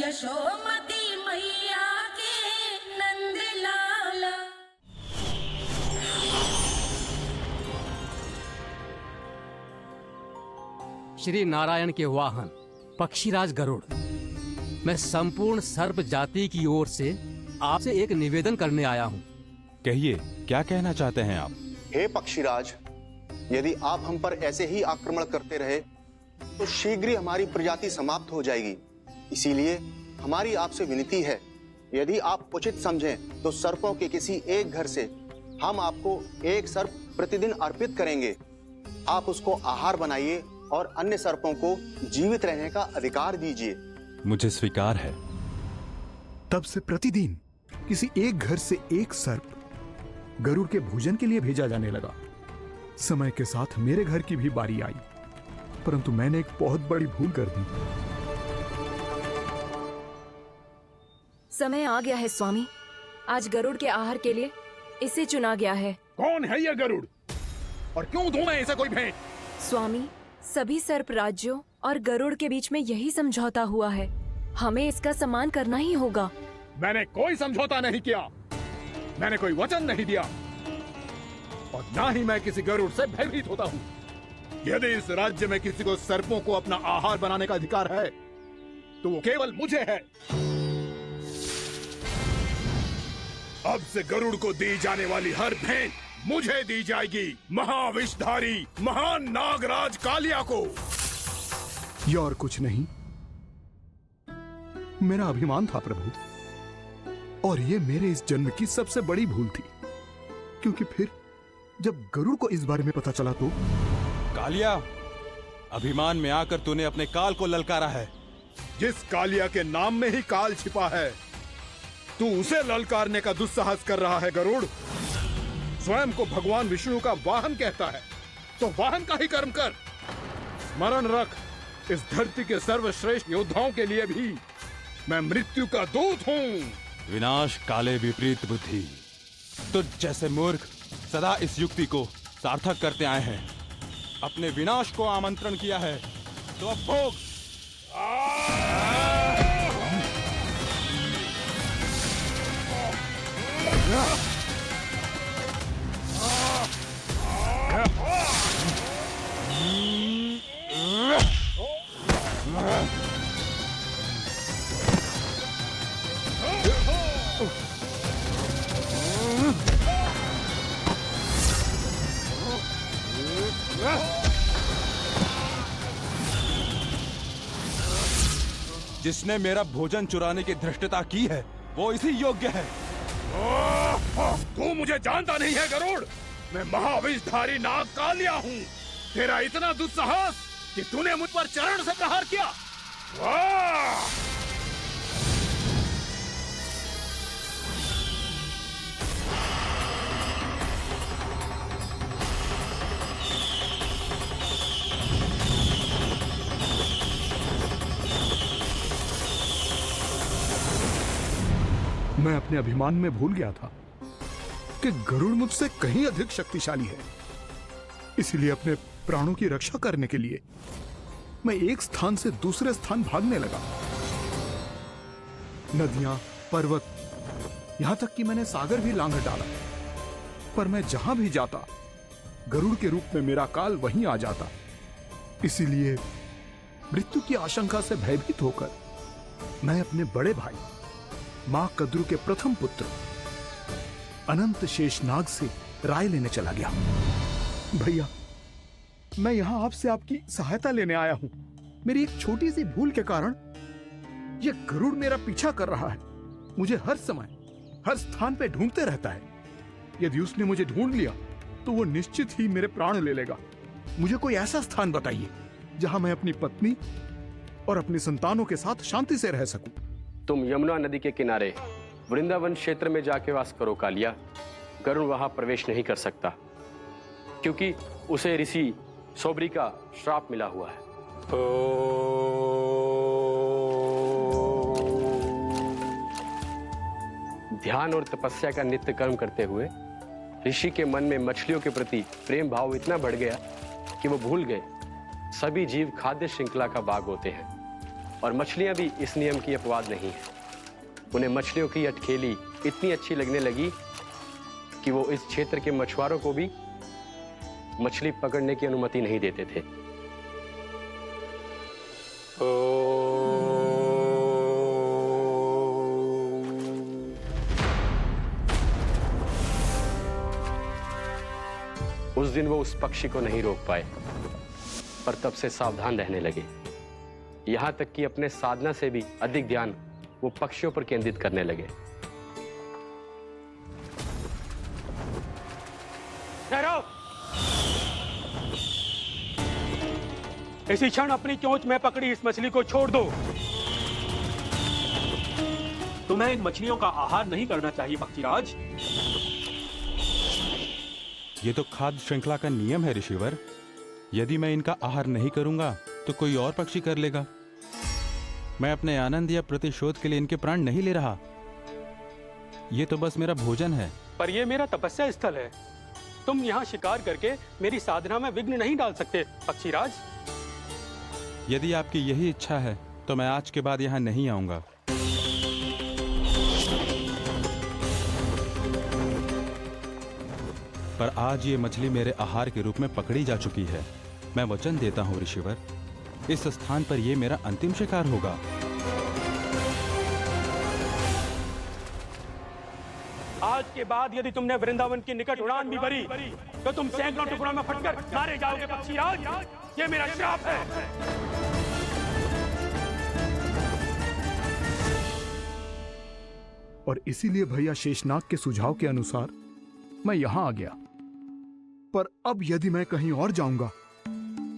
यशोमती मैया के नंद लाला। श्री नारायण के वाहन पक्षीराज गरुड़, मैं संपूर्ण सर्प जाति की ओर से आपसे एक निवेदन करने आया हूँ। कहिए, क्या कहना चाहते हैं आप? हे पक्षीराज, यदि आप हम पर ऐसे ही आक्रमण करते रहे तो शीघ्र ही हमारी प्रजाति समाप्त हो जाएगी। इसीलिए हमारी आपसे विनती है, यदि आप उचित समझें तो सर्पों के किसी एक घर से हम आपको एक सर्प प्रतिदिन अर्पित करेंगे। आप उसको आहार बनाइए और अन्य सर्पों को जीवित रहने का अधिकार दीजिए। मुझे स्वीकार है। तब से प्रतिदिन किसी एक घर से एक सर्प गरुड़ के भोजन के लिए भेजा जाने लगा। समय के साथ मेरे घर की भी बारी आई, परंतु मैंने एक बहुत बड़ी भूल कर दी। समय आ गया है स्वामी, आज गरुड़ के आहार के लिए इसे चुना गया है। कौन है यह गरुड़ और क्यों दूं मैं इसे कोई भेंट? स्वामी, सभी सर्प राज्यों और गरुड़ के बीच में यही समझौता हुआ है, हमें इसका सम्मान करना ही होगा। मैंने कोई समझौता नहीं किया, मैंने कोई वचन नहीं दिया और ना ही मैं किसी गरुड़ से भयभीत होता हूँ। यदि इस राज्य में किसी को सर्पों को अपना आहार बनाने का अधिकार है तो वो केवल मुझे है। अब से गरुड़ को दी जाने वाली हर भेंट मुझे दी जाएगी, महाविषधारी महान नागराज कालिया को। यह और कुछ नहीं, मेरा अभिमान था प्रभु, और ये मेरे इस जन्म की सबसे बड़ी भूल थी, क्योंकि फिर जब गरुड़ को इस बारे में पता चला तो। कालिया, अभिमान में आकर तूने अपने काल को ललकारा है। जिस कालिया के नाम में ही काल छिपा है, तू उसे ललकारने का दुस्साहस कर रहा है गरुड़। स्वयं को भगवान विष्णु का वाहन कहता है तो वाहन का ही कर्म कर। स्मरण रख, इस धरती के सर्वश्रेष्ठ योद्धाओं के लिए भी मैं मृत्यु का दूत हूँ। विनाश काले विपरीत बुद्धि। तुझ जैसे मूर्ख सदा इस युक्ति को सार्थक करते आए हैं। अपने विनाश को आमंत्रण किया है तो अब भोग। जिसने मेरा भोजन चुराने की धृष्टता की है वो इसी योग्य है। तू मुझे जानता नहीं है गरुड़, मैं महाविषधारी नाग कालिया हूँ। तेरा इतना दुस्साहस कि तूने मुझ पर चरण से प्रहार किया। मैं अपने अभिमान में भूल गया था कि गरुड़ मुझसे कहीं अधिक शक्तिशाली है। इसलिए अपने प्राणों की रक्षा करने के लिए मैं एक स्थान से दूसरे स्थान भागने लगा। नदियां, पर्वत, यहां तक कि मैंने सागर भी लांघ डाला, पर मैं जहां भी जाता गरुड़ के रूप में मेरा काल वहीं आ जाता। इसीलिए मृत्यु की आशंका से भयभीत होकर मैं अपने बड़े भाई मां कद्रु के प्रथम पुत्र अनंत शेषनाग से राय लेने चला गया। भैया, मैं यहां आपसे आपकी सहायता लेने आया हूं। मेरी एक छोटी सी भूल के कारण यह गरुड़ मेरा पीछा कर रहा है। मुझे हर समय हर स्थान पे ढूंढते रहता है। यदि उसने मुझे ढूंढ लिया तो वो निश्चित ही मेरे प्राण ले लेगा। मुझे कोई ऐसा स्थान बताइए जहां मैं अपनी पत्नी और अपनी संतानों के साथ शांति से रह सकूं। तुम यमुना नदी के किनारे वृंदावन क्षेत्र में जाके वास करो कालिया। गरुड़ वहां प्रवेश नहीं कर सकता क्योंकि उसे ऋषि सोबरी का श्राप मिला हुआ है। ध्यान और तपस्या का नित्य कर्म करते हुए ऋषि के मन में मछलियों के प्रति प्रेम भाव इतना बढ़ गया कि वो भूल गए सभी जीव खाद्य श्रृंखला का भाग होते हैं। और मछलियां भी इस नियम की अपवाद नहीं है। उन्हें मछलियों की अटखेली इतनी अच्छी लगने लगी कि वो इस क्षेत्र के मछुआरों को भी मछली पकड़ने की अनुमति नहीं देते थे। उस दिन वो उस पक्षी को नहीं रोक पाए, पर तब से सावधान रहने लगे। यहां तक कि अपने साधना से भी अधिक ध्यान वो पक्षियों पर केंद्रित करने लगे। ठहरो! इसी क्षण अपनी चोंच में पकड़ी इस मछली को छोड़ दो। तुम्हें इन मछलियों का आहार नहीं करना चाहिए पक्षीराज। ये तो खाद्य श्रृंखला का नियम है ऋषिवर। यदि मैं इनका आहार नहीं करूंगा तो कोई और पक्षी कर लेगा। मैं अपने आनंद या प्रतिशोध के लिए इनके प्राण नहीं ले रहा। ये तो बस मेरा भोजन है। पर यह मेरा तपस्या स्थल है। तुम यहाँ शिकार करके मेरी साधना में विघ्न नहीं डाल सकते पक्षीराज। यदि आपकी यही इच्छा है तो मैं आज के बाद यहाँ नहीं आऊंगा। पर आज ये मछली मेरे आहार के रूप में पकड़ी जा चुकी है। मैं वचन देता हूँ ऋषिवर, इस स्थान पर ये मेरा अंतिम शिकार होगा। आज के बाद यदि तुमने वृंदावन की निकट उड़ान भी भरी तो तुम सैकड़ों टुकड़ों में फटकर मारे जाओगे पक्षीराज। ये मेरा श्राप है। और इसीलिए भैया शेषनाग के सुझाव के अनुसार मैं यहां आ गया। पर अब यदि मैं कहीं और जाऊंगा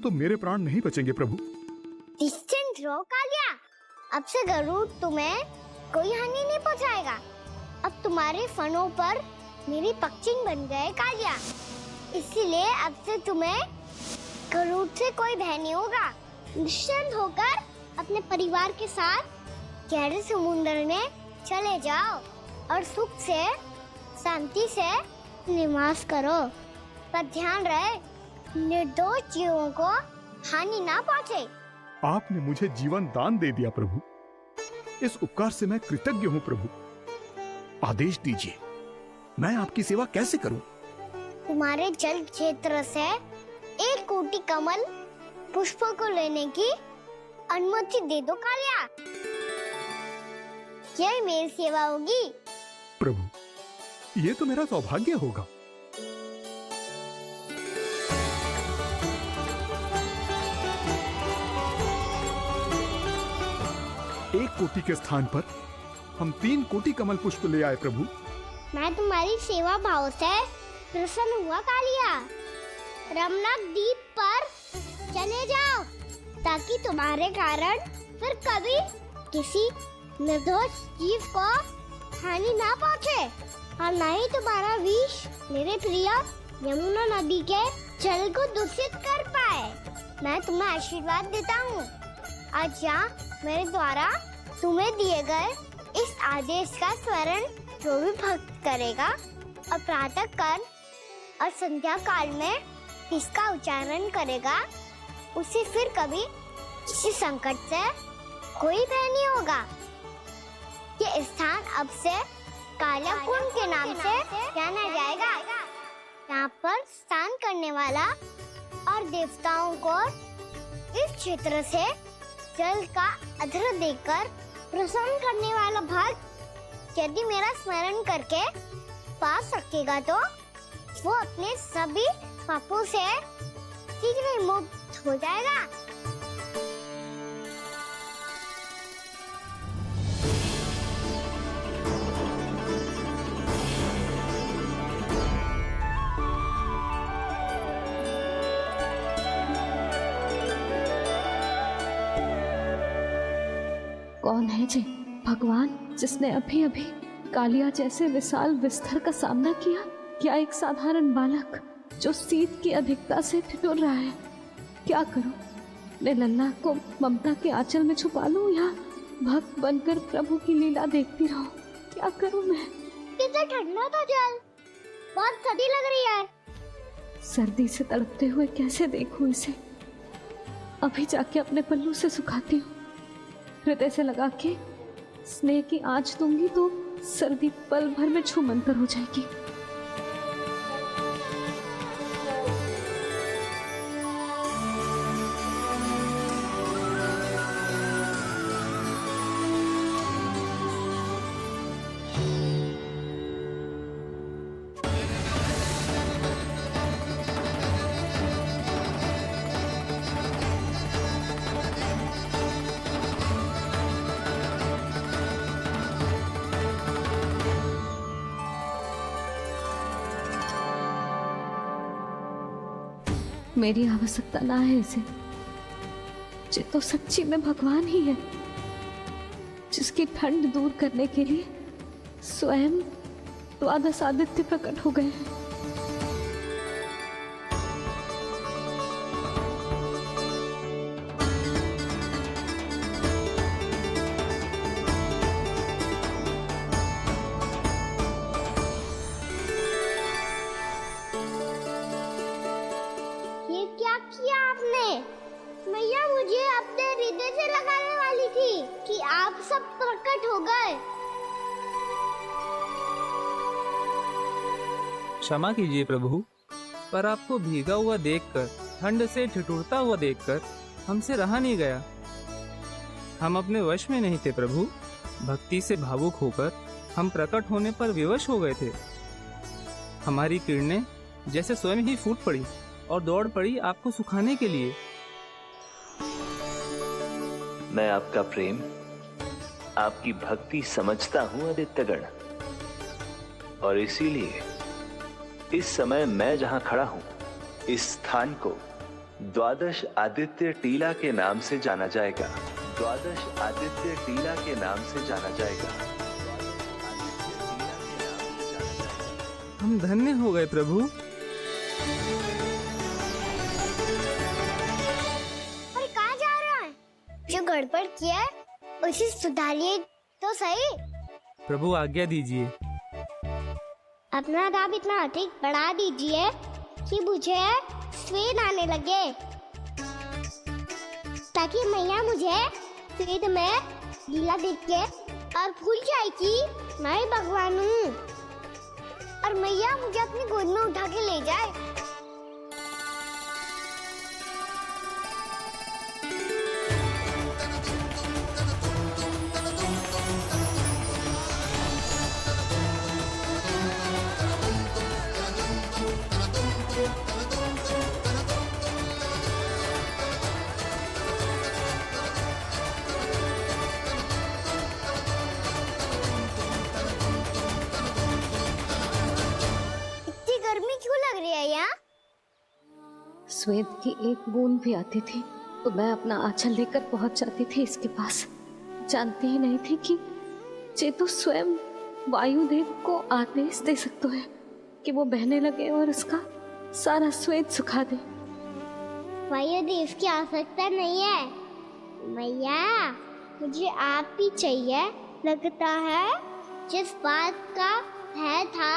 तो मेरे प्राण नहीं बचेंगे प्रभु। निश्चिंत रहो कालिया, अब से गरुड़ तुम्हें कोई हानि नहीं पहुंचाएगा। अब तुम्हारे फनों पर मेरी पक्षिंग बन गए कालिया, इसीलिए अब से तुम्हें गरुड़ से कोई भय नहीं होगा। निश्चिंत होकर अपने परिवार के साथ गहरे समुद्र में चले जाओ और सुख से शांति से निवास करो। पर ध्यान रहे निर्दोष जीवों को हानि ना पहुंचे। आपने मुझे जीवन दान दे दिया प्रभु, इस उपकार से मैं कृतज्ञ हूँ प्रभु। आदेश दीजिए, मैं आपकी सेवा कैसे करूं? तुम्हारे जल क्षेत्र से 1 कोटि कमल पुष्पों को लेने की अनुमति दे दो कालिया। यह मेरी सेवा होगी प्रभु। ये तो मेरा सौभाग्य होगा। 1 कोटि के स्थान पर हम 3 कोटि कमल पुष्प ले आए प्रभु। मैं तुम्हारी सेवा भाव से प्रसन्न हुआ कालिया। रमनाक द्वीप पर चले जाओ ताकि तुम्हारे कारण फिर कभी किसी निर्दोष जीव को हानि ना पहुंचे और न ही तुम्हारा विष मेरे प्रिय यमुना नदी के जल को दूषित कर पाए। मैं तुम्हें आशीर्वाद देता हूँ। आज यहाँ मेरे द्वारा तुम्हें दिए गए इस आदेश का स्मरण जो भी भक्त करेगा और प्रातः काल और संध्या काल में इसका उच्चारण करेगा, उसे फिर कभी किसी संकट से कोई भय नहीं होगा। ये स्थान अब से काला कुंड के नाम से जाना जाएगा। यहाँ पर स्नान करने वाला और देवताओं को इस क्षेत्र से जल का अर्घ्य देकर प्रसन्न करने वाला भक्त यदि मेरा स्मरण करके पास रखेगा तो वो अपने सभी पापों से शीघ्र ही मुक्त हो जाएगा। कौन है जी भगवान जिसने अभी अभी कालिया जैसे विशाल विस्तर का सामना किया? क्या एक साधारण बालक जो शीत की अधिकता से ठिठुर रहा है? क्या करूं? अपने लल्ला को ममता के आंचल में छुपा लूं या भक्त बनकर प्रभु की लीला देखती रहूं? क्या करूं मैं? कितना ठंडा था जल, बहुत सर्दी लग रही है। सर्दी से तड़पते हुए कैसे देखूं इसे? अभी जाके अपने पल्लू से सुखाती हूँ। हृदय से लगा के स्नेह की आंच दूंगी तो सर्दी पल भर में छूमंतर हो जाएगी। मेरी आवश्यकता ना है इसे। ये तो सच्ची में भगवान ही है, जिसकी ठंड दूर करने के लिए स्वयं द्वादश आदित्य प्रकट हो गए हैं। ये क्या किया आपने? मैया मुझे अपने हृदय से लगाने वाली थी कि आप सब प्रकट हो गए। क्षमा कीजिए प्रभु, पर आपको भीगा हुआ देखकर, ठंड से ठिठुरता हुआ देखकर हमसे रहा नहीं गया। हम अपने वश में नहीं थे प्रभु। भक्ति से भावुक होकर हम प्रकट होने पर विवश हो गए थे। हमारी किरणें जैसे स्वयं ही फूट पड़ी और दौड़ पड़ी आपको सुखाने के लिए। मैं आपका प्रेम, आपकी भक्ति समझता हूं आदित्यगण, और इसीलिए इस समय मैं जहां खड़ा हूं, इस स्थान को द्वादश आदित्य टीला के नाम से जाना जाएगा। द्वादश आदित्य टीला के नाम से जाना जाएगा। हम धन्य हो गए प्रभु। और कहाँ जा रहा है? जो गड़बड़ किया है उसे सुधारिए तो सही। प्रभु आज्ञा दीजिए। अपना दाब इतना अधिक बढ़ा दीजिए कि मुझे स्वेद आने लगे, ताकि मैया मुझे स्वेद में लीला देख के और भूल जाए कि मैं भगवान हूँ, और मैया मुझे अपनी गोद में उठा के ले जाए। गर्मी क्यों लग रही है यहाँ? स्वेद की एक बूंद भी आती थी तो मैं अपना आंचल लेकर पहुंच जाती थी इसके पास। जानती ही नहीं थी कि ये तो स्वयं वायुदेव को आदेश दे सकते हैं कि वो बहने लगे और इसका सारा स्वेद सुखा दे। वायुदेव की आवश्यकता नहीं है मैया, मुझे आप ही चाहिए। लगता है जिस बात का भय था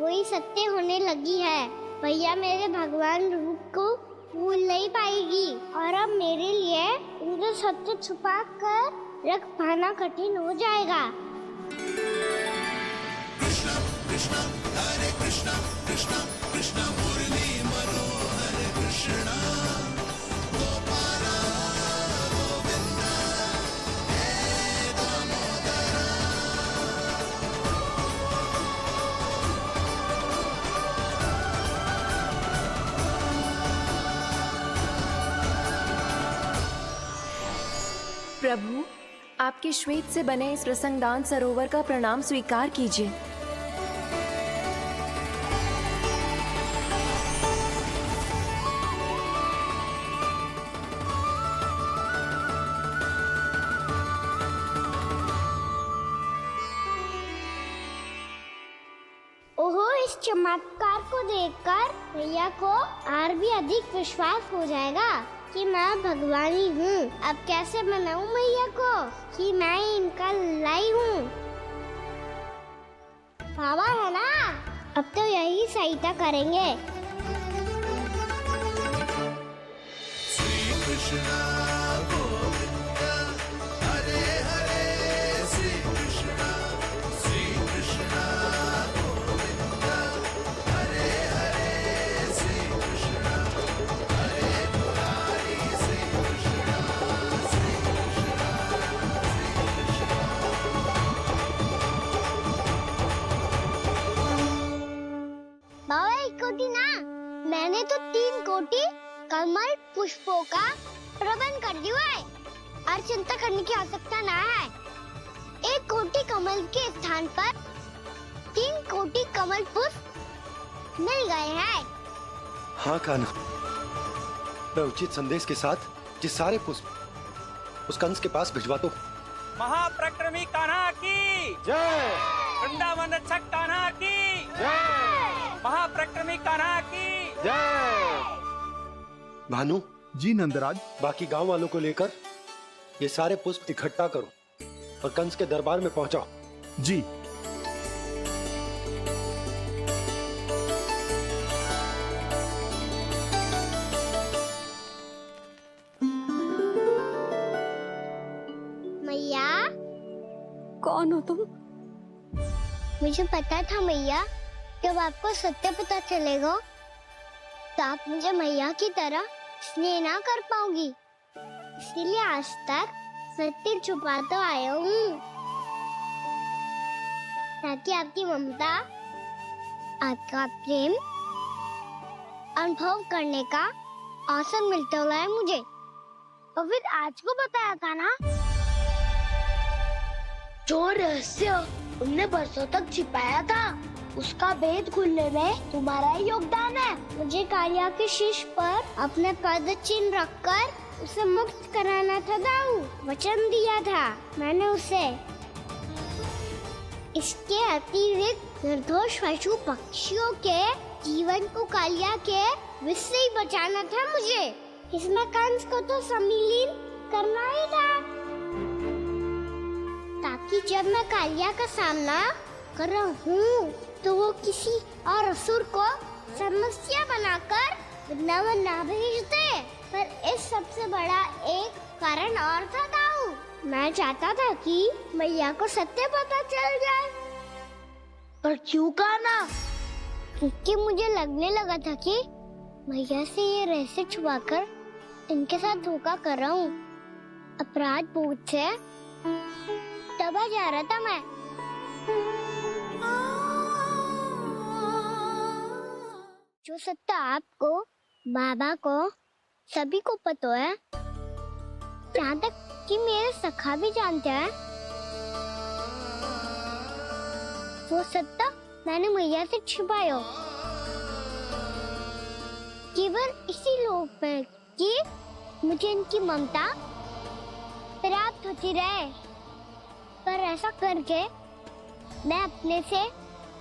वही सत्य होने लगी है। भैया मेरे भगवान रूप को भूल नहीं पाएगी, और अब मेरे लिए उनके सत्य छुपा कर रख पाना कठिन हो जाएगा। कृष्णा कृष्णा हरे कृष्णा कृष्णा कृष्णा मुरली मनोहर कृष्णा गोपाला गोविंदा हे दामोदरा। प्रभु, आपके श्वेत से बने इस प्रसंगदान सरोवर का प्रणाम स्वीकार कीजिए। ओहो, इस चमत्कार को देखकर भैया को और भी अधिक विश्वास हो जाएगा कि मैं भगवानी हूँ। अब कैसे मनाऊं मैया को कि मैं इनका लाई हूँ। बाबा है ना, अब तो यही सहायता करेंगे। श्री कृष्णा गोविंदा हरे कमल पुष्पों का प्रबंध कर दिया है और चिंता करने की आवश्यकता न है। 1 कोटि कमल के स्थान पर 3 कोटि कमल पुष्प मिल गए हैं। हाँ कान्हा, मैं उचित संदेश के साथ ये सारे पुष्प उस कंस के पास भिजवाता हूँ। महाप्रक्रमी कान्हा की जय। वृंदावन रक्षक कान्हा की जय। महाप्रक्रमी कान्हा की जय। भानु जी नंदराज, बाकी गांव वालों को लेकर ये सारे पुष्प इकट्ठा करो और कंस के दरबार में पहुंचाओ। जी। मैया, कौन हो तुम? मुझे पता था मैया, जब आपको सत्य पता चलेगा तो आप मुझे मैया की तरह स्नेह ना कर पाओगी, इसलिए आज तक सत्य छुपा तो आया हूँ ताकि आपकी ममता, आपका प्रेम अनुभव करने का अवसर मिलता हुआ है मुझे। और फिर आज को बताया था ना, जो रहस्य तुमने बरसों तक छिपाया था उसका भेद खुलने में तुम्हारा ही योगदान है। मुझे कालिया के शीश पर अपने पद चिन्ह रखकर उसे मुक्त कराना था दाऊ, वचन दिया था मैंने उसे। इसके अतिरिक्त निर्दोष पशु पक्षियों के जीवन को कालिया के विष से ही बचाना था मुझे। इसमें कंस को तो सम्मिलित करना ही था, ताकि जब मैं कालिया का सामना कर रहा हूँ तो वो किसी और असुर को समस्या बनाकर वृंदावन ना भेज दे। पर इस सबसे बड़ा एक कारण और था दाऊ, मैं चाहता था कि मैया को सत्य पता चल जाए। पर क्यों कान्हा? क्योंकि मुझे लगने लगा था कि मैया से ये रहस्य छुपाकर इनके साथ धोखा कर रहा हूँ। अपराध बोध से दबा जा रहा था मैं। जो सत्य आपको, बाबा को, सभी को पता है, यहाँ तक कि मेरे सखा भी जानते हैं, वो सत्य मैंने मैया से छिपाया केवल इसी लोक में कि मुझे इनकी ममता प्राप्त होती रहे। पर ऐसा करके मैं अपने से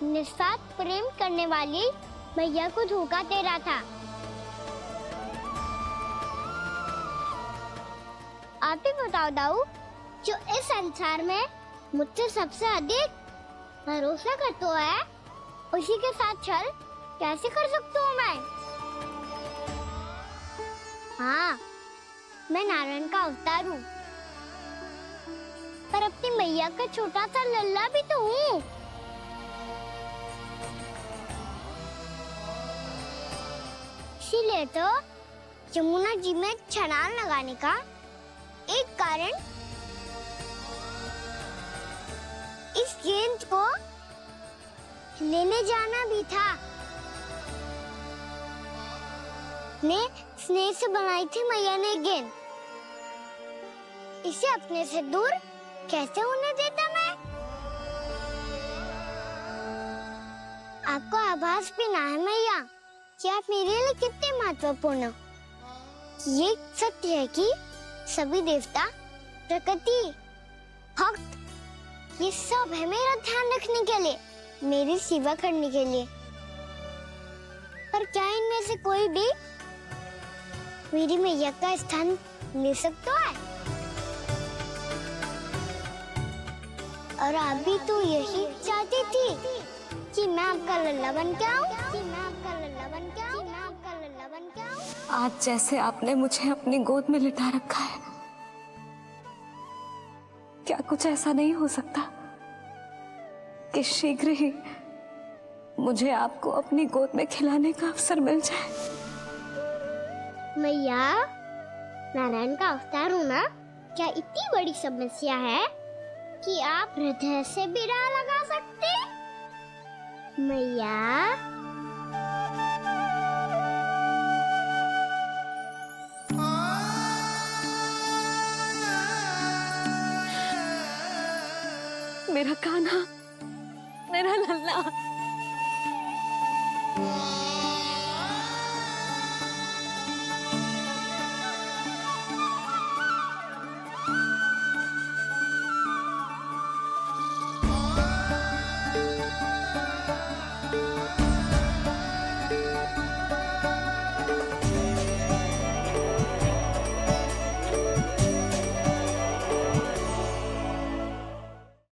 निस्वार्थ प्रेम करने वाली मैया को धोखा दे रहा था। आप ही बताओ दाऊ, जो इस संसार में मुझसे सबसे अधिक भरोसा करता है, उसी के साथ छल कैसे कर सकता हूँ मैं? हाँ, मैं नारायण का अवतार हूँ, पर अपनी मैया का छोटा सा लल्ला भी तो हूँ। इसीलिए तो यमुना जी में छलांग लगाने का एक कारण इस गेंद को लेने जाना भी था। स्नेह से बनाई थी मैया ने गेंद, इसे अपने से दूर कैसे होने देता मैं? आपको आभास भी ना है मैया कि आप मेरे लिए कितने महत्वपूर्ण हो। ये सत्य है कि सभी देवता, प्रकृति, भक्त, ये सब है मेरा ध्यान रखने के लिए, मेरी सेवा करने के लिए। पर क्या इनमें से कोई भी मेरी मैया का स्थान ले सकता है? और आप भी तो यही चाहती थी कि मैं आपका लल्ला बन के आऊं, आज जैसे आपने मुझे अपनी गोद में लिटा रखा है, क्या कुछ ऐसा नहीं हो सकता कि शीघ्र ही मुझे आपको अपनी गोद में खिलाने का अवसर मिल जाए? मैया, नारायण का अवतार होना क्या इतनी बड़ी समस्या है कि आप हृदय से भी राह लगा सकते? मैया, मेरा कान्हा, मेरा लल्ला।